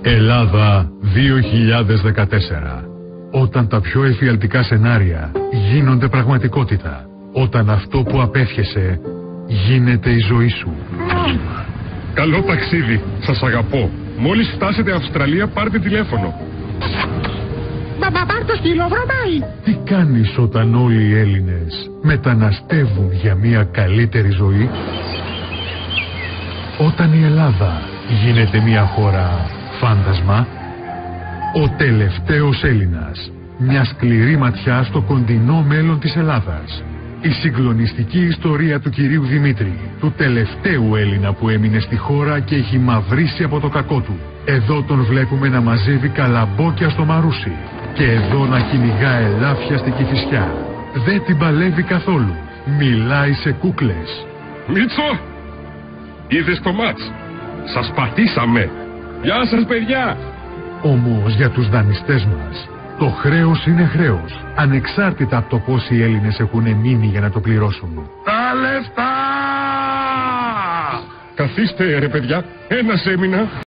Ελλάδα 2014. Όταν τα πιο εφιαλτικά σενάρια γίνονται πραγματικότητα. Όταν αυτό που απέφιεσαι γίνεται η ζωή σου. Καλό ταξίδι. Σας αγαπώ. Μόλις φτάσετε Αυστραλία πάρτε τηλέφωνο. Πάρ' το σκύλο, βρωμάει. Τι κάνεις όταν όλοι οι Έλληνες μεταναστεύουν για μια καλύτερη ζωή? Όταν η Ελλάδα γίνεται μια χώρα φάντασμα. Ο τελευταίος Έλληνας. Μια σκληρή ματιά στο κοντινό μέλλον της Ελλάδας. Η συγκλονιστική ιστορία του κυρίου Δημήτρη, του τελευταίου Έλληνα που έμεινε στη χώρα και έχει μαυρίσει από το κακό του. Εδώ τον βλέπουμε να μαζεύει καλαμπόκια στο Μαρούσι και εδώ να κυνηγά ελάφια στην Κηφισιά. Δεν την παλεύει καθόλου. Μιλάει σε κούκλες. Μίτσο! Είδες το μάτς. Σας πατήσαμε. Γεια σας παιδιά. Όμως για τους δανειστές μας το χρέος είναι χρέος, ανεξάρτητα από το πόσοι Έλληνες έχουν μείνει για να το πληρώσουν. Τα λεφτά! Καθίστε ρε παιδιά, ένας έμεινα.